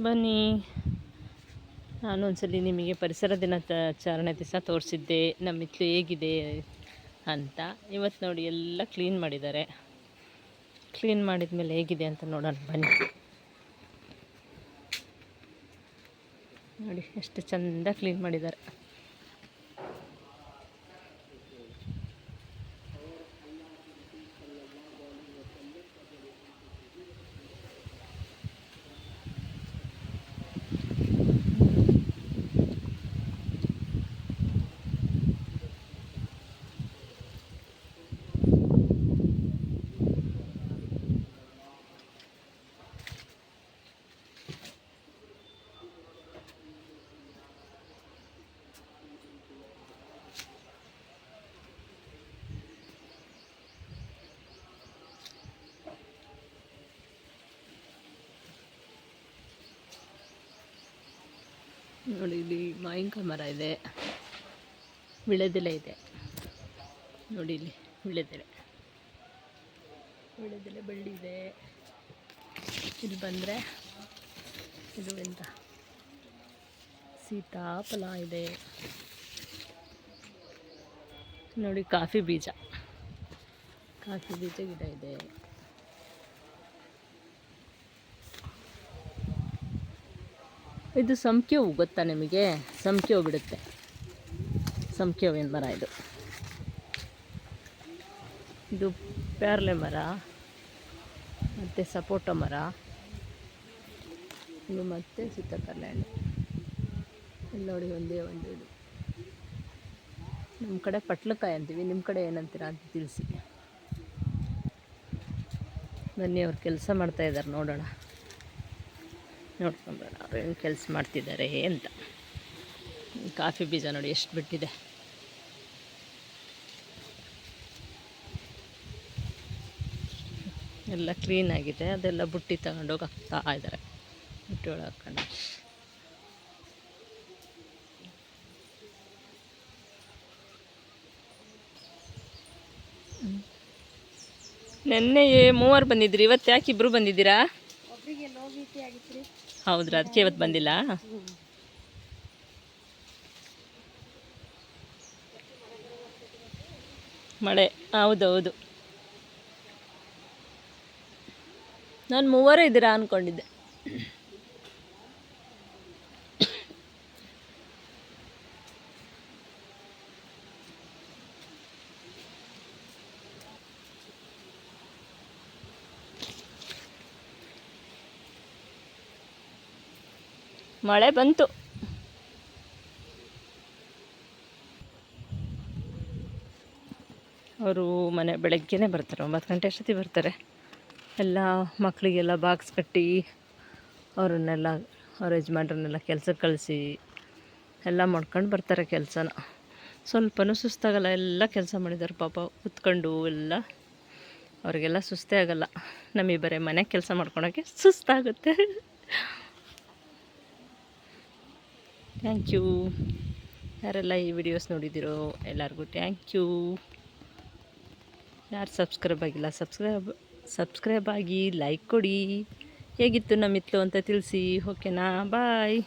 ಬನ್ನಿ, ನಾನು ಒಂದ್ಸಲಿ ನಿಮಗೆ ಪರಿಸರ ದಿನಾಚರಣೆ ದಿವಸ ತೋರಿಸಿದ್ದೆ ನಮ್ಮ ಹಿತ್ಲು ಹೇಗಿದೆ ಅಂತ. ಇವತ್ತು ನೋಡಿ ಎಲ್ಲ ಕ್ಲೀನ್ ಮಾಡಿದ್ದಾರೆ. ಕ್ಲೀನ್ ಮಾಡಿದ ಮೇಲೆ ಹೇಗಿದೆ ಅಂತ ನೋಡೋಣ ಬನ್ನಿ. ನೋಡಿ ಎಷ್ಟು ಚೆಂದ ಕ್ಲೀನ್ ಮಾಡಿದ್ದಾರೆ. ನೋಡಿ, ಇಲ್ಲಿ ಮಾವಿನಕಾಯಿ ಮರ ಇದೆ, ವಿಳೆದೆಲೆ ಇದೆ. ನೋಡಿ ಇಲ್ಲಿ ವಿಳೆದೆಲೆ ಬಳ್ಳಿ ಇದೆ. ಇಲ್ಲಿ ಬಂದರೆ ಇದು ಎಂತ ಸೀತಾಫಲ ಇದೆ. ನೋಡಿ ಕಾಫಿ ಬೀಜ ಗಿಡ ಇದೆ. ಇದು ಸಂಪಿಗೆ ಹೂವು ಗೊತ್ತಾ ನಿಮಗೆ? ಸಂಪಿಗೆ ಹೂವು ಬಿಡುತ್ತೆ. ಸಂಪಿಗೆ ಹೂವಿನ ಮರ ಇದು ಪೇರಲೆ ಮರ ಮತ್ತು ಸಪೋಟ ಮರ, ಇದು ಮತ್ತು ಸೀತಾಫಲ ಹಣ್ಣು. ಇಲ್ಲಿ ನೋಡಿ ಒಂದೇ ಒಂದು ಇದು. ನಮ್ಮ ಕಡೆ ಪಟ್ಲಕಾಯಿ ಅಂತೀವಿ, ನಿಮ್ಮ ಕಡೆ ಏನಂತೀರಾ ಅಂತ ತಿಳಿಸಿ. ಬನ್ನಿ, ಅವ್ರು ಕೆಲಸ ಮಾಡ್ತಾಯಿದ್ದಾರೆ, ನೋಡೋಣ, ನೋಡ್ಕೊಂಬರೋಣ ಅವ್ರು ಏನು ಕೆಲಸ ಮಾಡ್ತಿದ್ದಾರೆ ಅಂತ. ಕಾಫಿ ಬೀಜ ನೋಡಿ ಎಷ್ಟು ಬಿಟ್ಟಿದೆ. ಎಲ್ಲ ಕ್ಲೀನಾಗಿದೆ. ಅದೆಲ್ಲ ಬುಟ್ಟಿ ತಗೊಂಡೋಗಿ ಹಾಕ್ತಾ ಇದ್ದಾರೆ. ಬುಟ್ಟಿ ಒಳಗೆ ಹಾಕ್ಕೊಂಡು ನೆನ್ನೆ 3 ಬಂದಿದ್ರಿ, ಇವತ್ತು ಯಾಕೆ 2 ಬಂದಿದ್ದೀರಾ? ಹೌದ್ರಾ, ಅದಕ್ಕೆ ಇವತ್ತು ಬಂದಿಲ್ಲ. ಮಳೆ, ಹೌದೌದು. ನಾನು 3 ಇದ್ದೀರಾ ಅಂದ್ಕೊಂಡಿದ್ದೆ. ಮಳೆ ಬಂತು. ಅವರು ಬೆಳಗ್ಗೆನೇ ಬರ್ತಾರೆ, 9 ಗಂಟೆ ಅಷ್ಟೊತ್ತಿಗೆ ಬರ್ತಾರೆ. ಎಲ್ಲ ಮಕ್ಕಳಿಗೆಲ್ಲ ಬಾಕ್ಸ್ ಕಟ್ಟಿ ಅವ್ರನ್ನೆಲ್ಲ ಅವ್ರ ಯಜಮಾನ್ರನ್ನೆಲ್ಲ ಕೆಲ್ಸಕ್ಕೆ ಕಳಿಸಿ ಎಲ್ಲ ಮಾಡ್ಕೊಂಡು ಬರ್ತಾರೆ ಕೆಲಸನ. ಸ್ವಲ್ಪನೂ ಸುಸ್ತಾಗಲ್ಲ, ಎಲ್ಲ ಕೆಲಸ ಮಾಡಿದ್ದಾರೆ ಪಾಪ, ಕೂತ್ಕೊಂಡು ಎಲ್ಲ. ಅವ್ರಿಗೆಲ್ಲ ಸುಸ್ತೇ ಆಗಲ್ಲ. ನಮಗೆ ಬರೀ ಮನೆ ಕೆಲಸ ಮಾಡ್ಕೊಳೋಕ್ಕೆ ಸುಸ್ತಾಗುತ್ತೆ. Thank you. ಯಾರೆಲ್ಲ ಈ ವಿಡಿಯೋಸ್ ನೋಡಿದ್ದೀರೋ ಎಲ್ಲರಿಗೂ ಥ್ಯಾಂಕ್ ಯು. ಯಾರು ಸಬ್ಸ್ಕ್ರೈಬ್ ಆಗಿಲ್ಲ ಸಬ್ಸ್ಕ್ರೈಬ್ ಆಗಿ, ಲೈಕ್ ಕೊಡಿ. ಹೇಗಿತ್ತು ನಮ್ಮ ಹಿತ್ಲು ಅಂತ ತಿಳಿಸಿ. ಓಕೆನಾ? ಬಾಯ್.